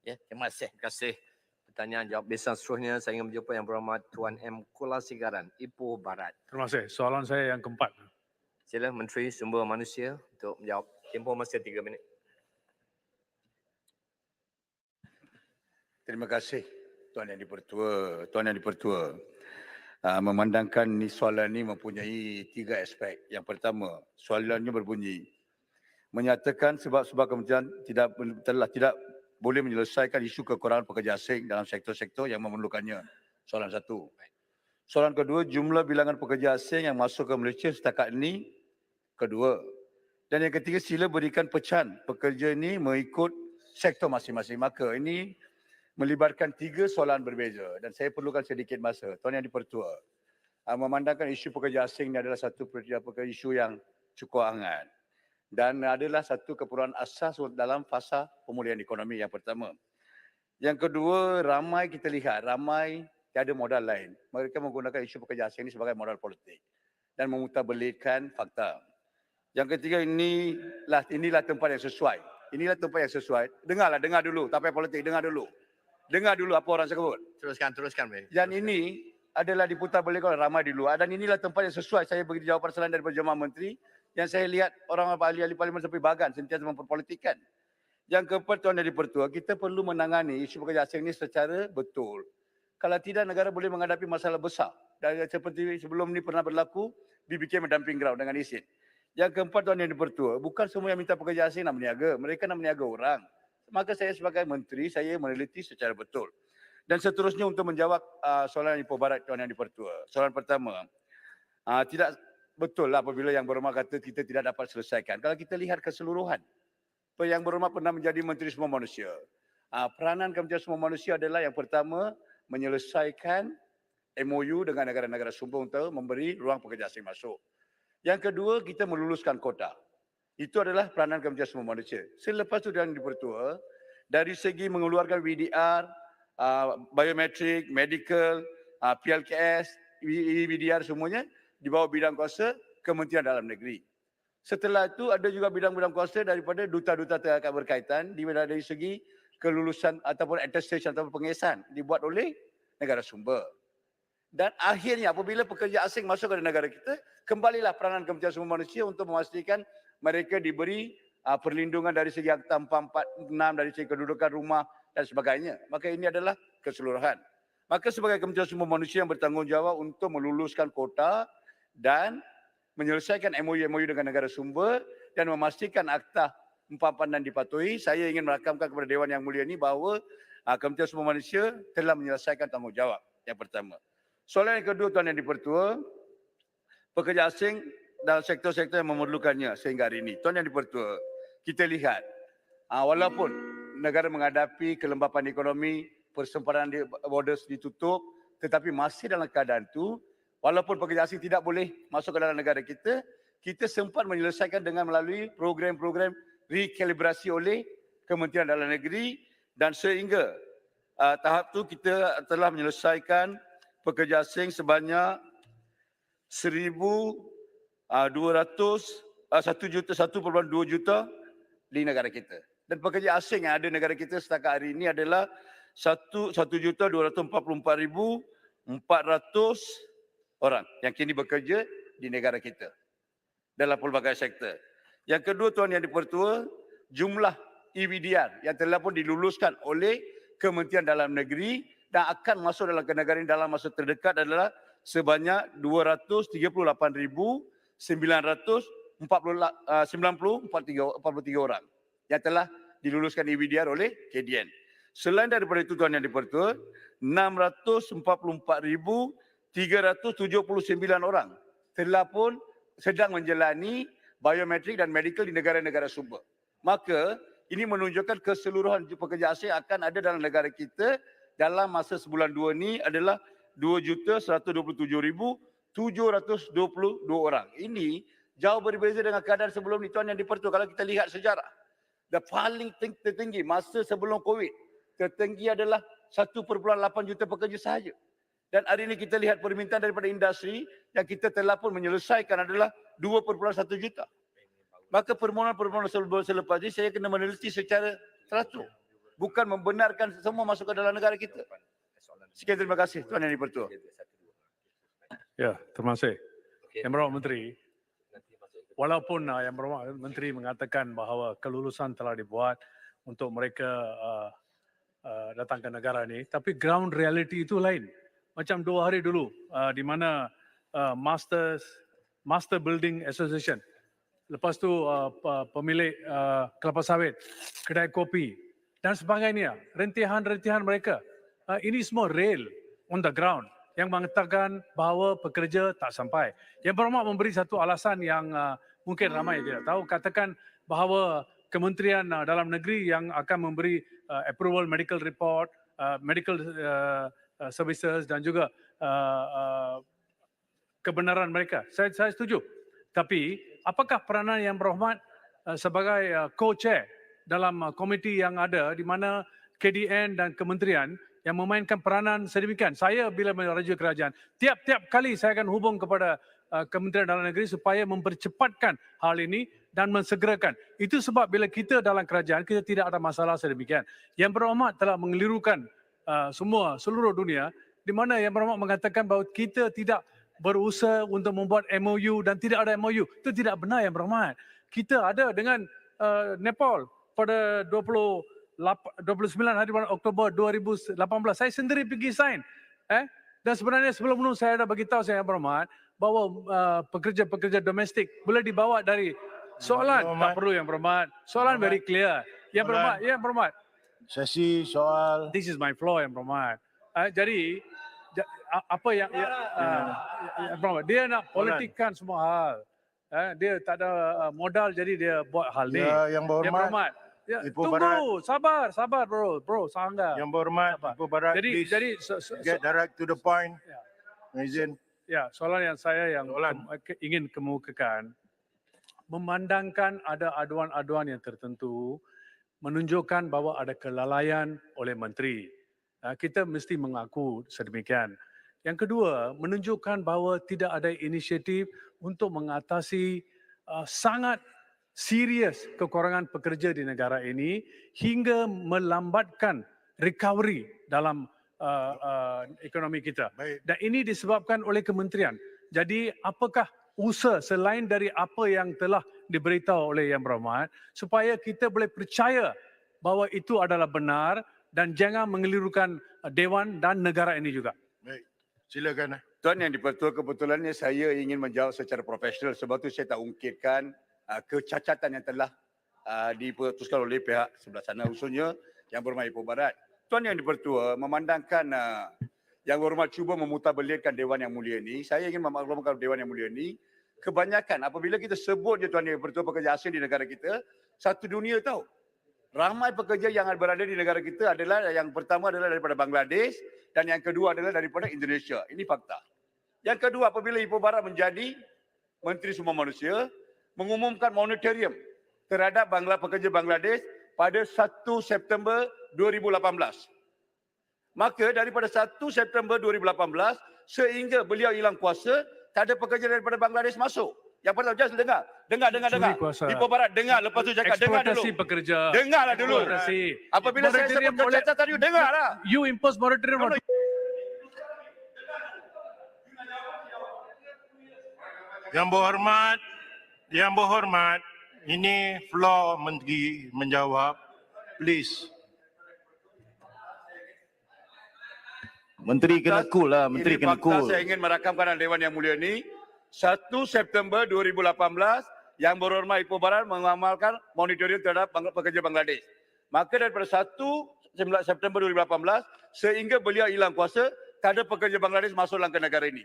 Ya, terima kasih. Terima kasih. Pertanyaan jawab lisan seterusnya saya ingin menjumpa Yang Berhormat Tuan M. Kulasigaran, Ipoh Barat. Terima kasih. Soalan saya yang keempat. Sila Menteri Sumber Manusia untuk menjawab. Tempoh masa 3 minit. Terima kasih Tuan Yang Dipertua. Tuan Yang Dipertua, memandangkan ni soalan ini mempunyai 3 aspek. Yang pertama, soalannya berbunyi, menyatakan sebab-sebab kementerian telah tidak boleh menyelesaikan isu kekurangan pekerja asing dalam sektor-sektor yang memerlukannya. Soalan satu. Soalan kedua, jumlah bilangan pekerja asing yang masuk ke Malaysia setakat ini. Kedua. Dan yang ketiga, sila berikan pecahan pekerja ini mengikut sektor masing-masing. Maka ini melibatkan 3 soalan berbeza dan saya perlukan sedikit masa. Tuan Yang Dipertua, memandangkan isu pekerja asing ini adalah satu isu yang cukup hangat dan adalah satu keperluan asas dalam fasa pemulihan ekonomi yang pertama. Yang kedua, ramai kita lihat, ramai tiada modal lain. Mereka menggunakan isu pekerja asing ini sebagai modal politik dan memutabelitkan fakta. Yang ketiga, inilah tempat yang sesuai. Inilah tempat yang sesuai. Dengar dulu. Tak payah politik, dengar dulu. Dengar dulu apa orang sebut. Teruskan. Dan ini adalah diputabelitkan oleh ramai di luar dan inilah tempat yang sesuai saya bagi jawapan selain daripada Jemaah Menteri yang saya lihat orang ahli-ahli parlimen sampai bagan sentiasa memperpolitikkan. Yang keempat, Tuan Yang Dipertua, kita perlu menangani isu pekerja asing ini secara betul. Kalau tidak, negara boleh menghadapi masalah besar. Dan seperti sebelum ini pernah berlaku, BBK mendamping ground dengan izin. Yang keempat, Tuan Yang Dipertua, bukan semua yang minta pekerja asing nak meniaga. Mereka nak meniaga orang. Maka saya sebagai menteri, saya meneliti secara betul. Dan seterusnya untuk menjawab soalan Ipoh Barat, Tuan Yang Dipertua. Soalan pertama, tidak betul lah apabila Yang Berhormat kata kita tidak dapat selesaikan. Kalau kita lihat keseluruhan, Yang Berhormat pernah menjadi Menteri Sumber Manusia. Peranan Kementerian Sumber Manusia adalah yang pertama, menyelesaikan MOU dengan negara-negara sumber untuk memberi ruang pekerja asing masuk. Yang kedua, kita meluluskan kota. Itu adalah peranan Kementerian Sumber Manusia. Selepas itu Yang Dipertua, dari segi mengeluarkan VDR, biometrik, medical, PLKS, VDR semuanya di bawah bidang kuasa Kementerian Dalam Negeri. Setelah itu ada juga bidang-bidang kuasa daripada duta-duta terkait berkaitan di mana dari segi kelulusan ataupun attestation ataupun pengesahan dibuat oleh negara sumber. Dan akhirnya apabila pekerja asing masuk ke negara kita, kembalilah peranan Kementerian Sumber Manusia untuk memastikan mereka diberi perlindungan dari segi Akta 446, dari segi kedudukan rumah dan sebagainya. Maka ini adalah keseluruhan. Maka sebagai Kementerian Sumber Manusia yang bertanggungjawab untuk meluluskan kota dan menyelesaikan MOU dengan negara sumber dan memastikan Akta 446 dipatuhi, saya ingin merakamkan kepada Dewan Yang Mulia ini bahawa Kementerian Sumber Manusia telah menyelesaikan tanggungjawab yang pertama. Soalan yang kedua, Tuan Yang Dipertua, pekerja asing dalam sektor-sektor yang memerlukannya sehingga hari ini. Tuan Yang Dipertua, kita lihat walaupun negara menghadapi kelembapan ekonomi, persempadan borders ditutup, tetapi masih dalam keadaan itu, walaupun pekerja asing tidak boleh masuk ke dalam negara kita, kita sempat menyelesaikan dengan melalui program-program rekalibrasi oleh Kementerian Dalam Negeri dan sehingga tahap itu kita telah menyelesaikan pekerja asing sebanyak 1,2 juta di negara kita. Dan pekerja asing yang ada di negara kita setakat hari ini adalah 1,244,400 orang yang kini bekerja di negara kita dalam pelbagai sektor. Yang kedua, Tuan Yang Dipertua, jumlah EVDR yang telah pun diluluskan oleh Kementerian Dalam Negeri dan akan masuk dalam ke negara ini dalam masa terdekat adalah sebanyak 238,943 orang yang telah diluluskan EVDR oleh KDN. Selain daripada itu, Tuan Yang Dipertua, 644,379 orang telah pun sedang menjalani biometrik dan medical di negara-negara sumber. Maka ini menunjukkan keseluruhan pekerja asing akan ada dalam negara kita dalam masa sebulan 2 ini adalah 2,127,722 orang. Ini jauh berbeza dengan keadaan sebelum ni, Tuan Yang Dipertua. Kalau kita lihat sejarah, paling tertinggi masa sebelum COVID, tertinggi adalah 1,8 juta pekerja sahaja. Dan hari ini kita lihat permintaan daripada industri yang kita telah pun menyelesaikan adalah 2,1 juta. Maka permohonan-permohonan selepas ini saya kena meneliti secara teratur. bukan membenarkan semua masuk ke dalam negara kita. Sekian, terima kasih Tuan Yang di-Pertua. Ya, terima kasih. Yang Berhormat Menteri, walaupun Yang Berhormat Menteri mengatakan bahawa kelulusan telah dibuat untuk mereka datang ke negara ini, tapi ground reality itu lain. Macam 2 hari dulu, di mana Master Building Association, lepas tu pemilik kelapa sawit, kedai kopi dan sebagainya, rentihan-rentihan mereka. Ini semua real on the ground yang mengatakan bahawa pekerja tak sampai. Yang Berhormat memberi satu alasan yang mungkin ramai tidak tahu, katakan bahawa Kementerian Dalam Negeri yang akan memberi approval medical report, medical services dan juga kebenaran mereka. Saya setuju. Tapi apakah peranan Yang Berhormat sebagai co-chair dalam komiti yang ada di mana KDN dan kementerian yang memainkan peranan sedemikian? Saya bila meraja kerajaan, tiap-tiap kali saya akan hubung kepada Kementerian Dalam Negeri supaya mempercepatkan hal ini dan mensegerakan. Itu sebab bila kita dalam kerajaan, kita tidak ada masalah sedemikian. Yang Berhormat telah mengelirukan seluruh dunia, di mana Yang Berhormat mengatakan bahawa kita tidak berusaha untuk membuat MOU dan tidak ada MOU. Itu tidak benar Yang Berhormat. Kita ada dengan Nepal pada 29 hari bulan Oktober 2018. Saya sendiri pergi sign. Dan sebenarnya sebelum itu saya dah bagi tahu Yang Berhormat bahawa pekerja-pekerja domestik boleh dibawa dari soalan. Tak perlu Yang Berhormat. Soalan very clear. Yang Berhormat, Yang Berhormat. Sesi soal. This is my floor Yang Berhormat. Jadi apa yang Yang Berhormat, dia nak politikkan semua hal. Dia tak ada modal jadi dia buat hal ni. Ya, Yang Berhormat. Ya, Ipoh tunggu, sabar bro, sabar. Yang Berhormat, Sabar. Ipoh Barat, Jadi please get direct to the point. Ya. Izin. Ya, soalan yang saya Soalan. ingin kemukakan, memandangkan ada aduan-aduan yang tertentu menunjukkan bahawa ada kelalaian oleh menteri. Kita mesti mengaku sedemikian. Yang kedua, menunjukkan bahawa tidak ada inisiatif untuk mengatasi sangat serius kekurangan pekerja di negara ini hingga melambatkan recovery dalam ekonomi kita. Baik. Dan ini disebabkan oleh kementerian. Jadi apakah usaha selain dari apa yang telah diberitahu oleh Yang Berhormat supaya kita boleh percaya bahawa itu adalah benar dan jangan mengelirukan Dewan dan negara ini juga. Baik. Silakan. Tuan Yang di-Pertua, kebetulannya saya ingin menjawab secara profesional sebab itu saya tak ungkitkan kecacatan yang telah diputuskan oleh pihak sebelah sana, khususnya Yang Berhormat Ipoh Barat. Tuan Yang di-Pertua, memandangkan Yang Berhormat cuba memutabelirkan Dewan Yang Mulia ini, saya ingin memaklumkan Dewan Yang Mulia ini, kebanyakan apabila kita sebut je Tuan Yang di-Pertua pekerja asing di negara kita, satu dunia tahu. Ramai pekerja yang berada di negara kita adalah, yang pertama adalah daripada Bangladesh dan yang kedua adalah daripada Indonesia. Ini fakta. Yang kedua, apabila Ipoh Barat menjadi Menteri Sumber Manusia, mengumumkan moratorium terhadap pekerja Bangladesh pada 1 September 2018. Maka daripada 1 September 2018 sehingga beliau hilang kuasa, tak ada pekerja daripada Bangladesh masuk. Yang pertama, just dengar. Curi kuasa. Ipoh Barat dengar, lepas tu cakap dengar dulu. Eksploitasi pekerja. Dengarlah dulu. Eksploitasi. Apabila saya sebut kecacatan you, dengarlah. You impose moratorium. Yang Berhormat, ini floor Menteri menjawab. Please. Menteri kena cool lah, Menteri Ini kena fakta cool. saya ingin merakamkan dalam Dewan Yang Mulia ini. 1 September 2018, Yang Berhormat Ipoh Barat mengamalkan moratorium terhadap pekerja Bangladesh. Maka daripada 1 September 2018 sehingga beliau hilang kuasa, tak ada pekerja Bangladesh masuk dalam ke negara ini.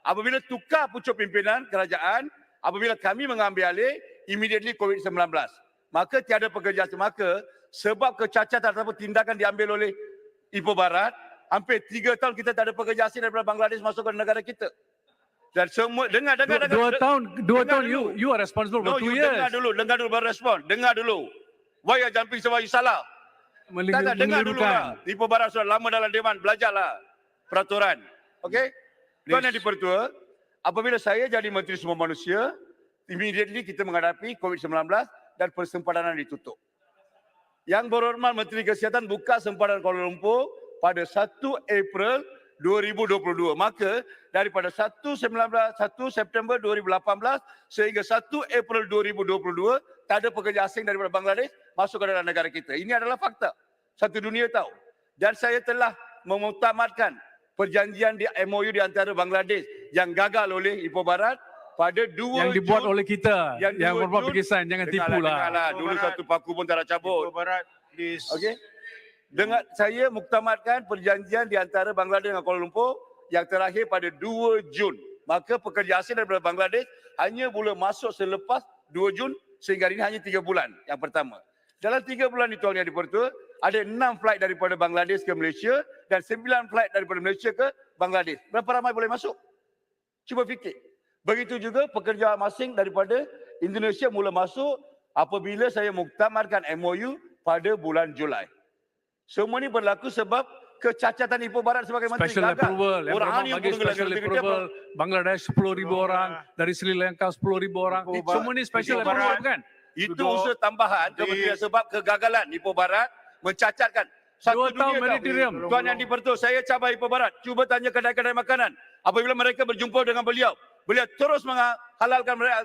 Apabila tukar pucuk pimpinan kerajaan, apabila kami mengambil alih, immediately COVID-19. Maka tiada pekerja asing. Maka sebab kecacatan ataupun tindakan diambil oleh Ipoh Barat, hampir 3 tahun kita tak ada pekerja asing daripada Bangladesh masuk ke negara kita. Dan semua dengar. Dua tahun you are responsible for 2 years. Dengar dulu baru respon. Dengar dulu. Why you jumping sebab you salah? Tak, dengar dulu lah. Ipoh Barat sudah lama dalam Dewan, belajarlah peraturan. Okey? Tuan Yang di-Pertua, apabila saya jadi Menteri Sumber Manusia, immediately kita menghadapi COVID-19 dan persempadan ditutup. Yang berhormat Menteri Kesihatan buka sempadan Kuala Lumpur pada 1 April 2022. Maka daripada 1 September 2018 sehingga 1 April 2022 tak ada pekerja asing daripada Bangladesh masuk ke dalam negara kita. Ini adalah fakta. Satu dunia tahu. Dan saya telah memuktamadkan perjanjian di MOU di antara Bangladesh yang gagal oleh Ipoh Barat pada 2 Yang dibuat Jun. oleh kita, Yang yang 2 berbuat Jun. berkesan, jangan tipu Dengarlah. lah. Dulu Barat. satu paku pun tak nak cabut. Ipoh Barat, please. Okey. Dengan saya muktamadkan perjanjian di antara Bangladesh dengan Kuala Lumpur yang terakhir pada 2 Jun. Maka pekerja asing daripada Bangladesh hanya boleh masuk selepas 2 Jun sehingga hari ini hanya 3 bulan yang pertama. Dalam 3 bulan itu Tuan Yang di-Pertua, ada 6 flight daripada Bangladesh ke Malaysia dan 9 flight daripada Malaysia ke Bangladesh. Berapa ramai boleh masuk? Cuba fikir. Begitu juga pekerja asing daripada Indonesia mula masuk apabila saya muktamadkan MOU pada bulan Julai. Semua ini berlaku sebab kecacatan Ipoh Barat sebagai menteri Special gagal. approval, yang Orang berhormat yang bagi pun special negara approval, Bangladesh 10,000 orang, dari Sri Lanka 10,000 orang. Ipoh Barat- Semua ni special Ipoh approval Barat- kan? Itu Duduk unsur tambahan di- kementerian sebab kegagalan Ipoh Barat mencacatkan. Satu 2 tahun dunia tahu. ministerium. Tuan Yang di-Pertua, saya cabar Ipoh Barat. Cuba tanya kedai-kedai makanan. Apabila mereka berjumpa dengan beliau terus menghalalkan mereka,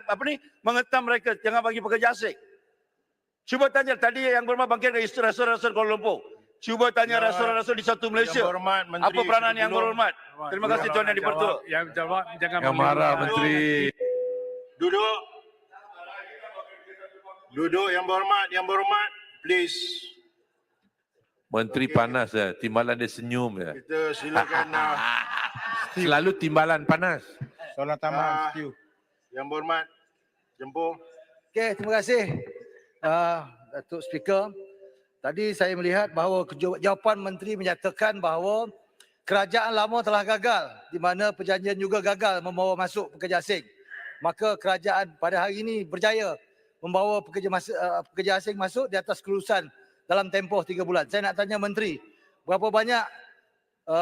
mengetam mereka jangan bagi pekerja asing. Cuba tanya tadi yang berhormat bangkit dari restoran-restoran Kuala Lumpur. Cuba tanya Ya, restoran-restoran di satu Yang Malaysia. berhormat Menteri. Apa peranan yang sebelum- berhormat? Terima kasih Tuan Yang di-Pertua. Yang jawab jangan Yang marah Menteri. Duduk. Duduk yang berhormat, please. Menteri panas ya, timbalan dia senyum ya. Kita silakan Selalu timbalan panas. Soalan Ah. tambahan, setuju. yang berhormat Jempol. Okey, terima kasih Datuk Speaker. Tadi saya melihat bahawa jawapan menteri menyatakan bahawa kerajaan lama telah gagal di mana perjanjian juga gagal membawa masuk pekerja asing. Maka kerajaan pada hari ini berjaya membawa pekerja asing masuk di atas kelulusan dalam tempoh 3 bulan. Saya nak tanya menteri, berapa banyak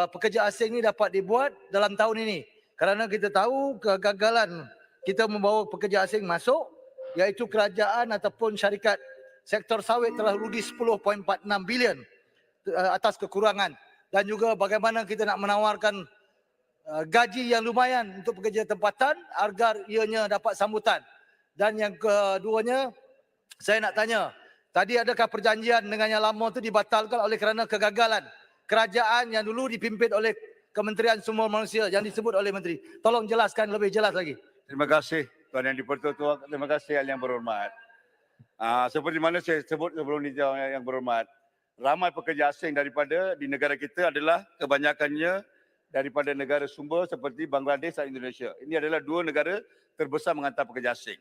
pekerja asing ni dapat dibuat dalam tahun ini? Kerana kita tahu kegagalan kita membawa pekerja asing masuk, iaitu kerajaan ataupun syarikat sektor sawit telah rugi 10.46 bilion atas kekurangan, dan juga bagaimana kita nak menawarkan gaji yang lumayan untuk pekerja tempatan agar ianya dapat sambutan. Dan yang keduanya, saya nak tanya, tadi adakah perjanjian dengan yang lama itu dibatalkan oleh kerana kegagalan kerajaan yang dulu dipimpin oleh Kementerian Sumber Manusia yang disebut oleh menteri? Tolong jelaskan lebih jelas lagi. Terima kasih Tuan Yang di-Pertua. Terima kasih Yang berhormat. Seperti mana saya sebut sebelum ini Yang berhormat, ramai pekerja asing daripada di negara kita adalah kebanyakannya daripada negara sumber seperti Bangladesh dan Indonesia. Ini adalah 2 negara terbesar menghantar pekerja asing.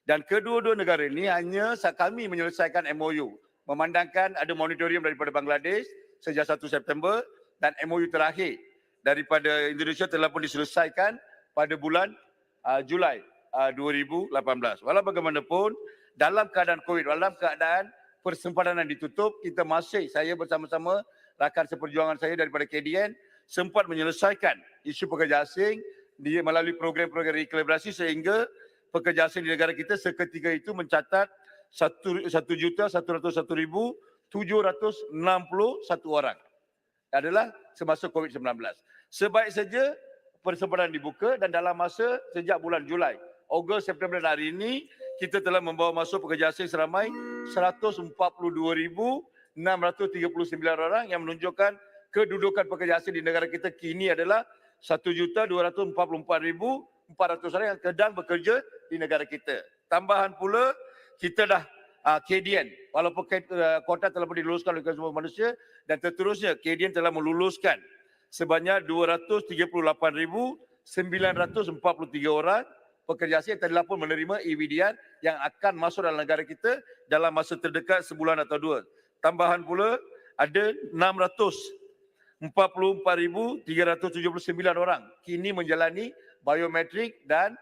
Dan kedua-dua negara ini hanya kami menyelesaikan MOU. Memandangkan ada moratorium daripada Bangladesh sejak 1 September dan MOU terakhir daripada Indonesia telah pun diselesaikan pada bulan Julai 2018. Walau bagaimanapun, dalam keadaan COVID, dalam keadaan persempadanan ditutup, kita masih, saya bersama-sama rakan seperjuangan saya daripada KDN, sempat menyelesaikan isu pekerja asing melalui program-program rekalibrasi sehingga pekerja asing di negara kita seketika itu mencatat 1,101,761 orang. Adalah semasa COVID-19. Sebaik saja persempadanan dibuka dan dalam masa sejak bulan Julai, Ogos, September dan hari ini, kita telah membawa masuk pekerja asing seramai 142,639 orang yang menunjukkan kedudukan pekerja asing di negara kita kini adalah 1,244,400 orang yang sedang bekerja di negara kita. Tambahan pula, kita dah KDN, walaupun kota telah pun diluluskan oleh Kementerian Manusia dan seterusnya, KDN telah meluluskan sebanyak 238,943 orang pekerja asing yang telah pun menerima EVDR yang akan masuk dalam negara kita dalam masa terdekat sebulan atau 2. Tambahan pula, ada 644,379 orang kini menjalani biometrik dan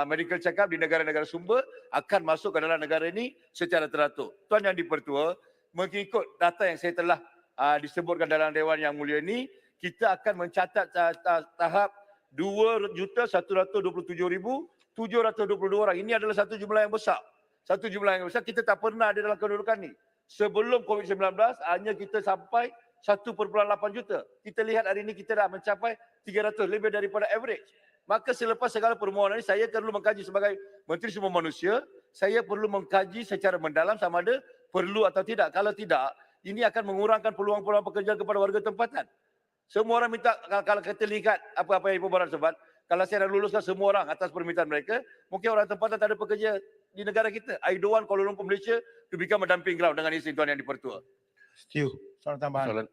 medical check-up di negara-negara sumber akan masuk ke dalam negara ini secara teratur. Tuan Yang di-Pertua, mengikut data yang saya telah disebutkan dalam Dewan Yang Mulia ini, kita akan mencatat tahap 2,127,722 orang. Ini adalah satu jumlah yang besar. Satu jumlah yang besar, kita tak pernah ada dalam kedudukan ini. Sebelum COVID-19 hanya kita sampai 1.8 juta. Kita lihat hari ini kita dah mencapai 300, lebih daripada average. Maka selepas segala permohonan ini, saya perlu mengkaji sebagai Menteri Sumber Manusia, saya perlu mengkaji secara mendalam sama ada perlu atau tidak. Kalau tidak, ini akan mengurangkan peluang-peluang pekerjaan kepada warga tempatan. Semua orang minta, kalau kita lihat apa-apa yang Ibu Barat sebut, kalau saya dah luluskan semua orang atas permintaan mereka, mungkin orang tempatan tak ada pekerja di negara kita. I don't want Kuala Lumpur, Malaysia to become a dumping ground dengan isi tuan yang dipertua. Setuju. Soalan tambahan. Soalan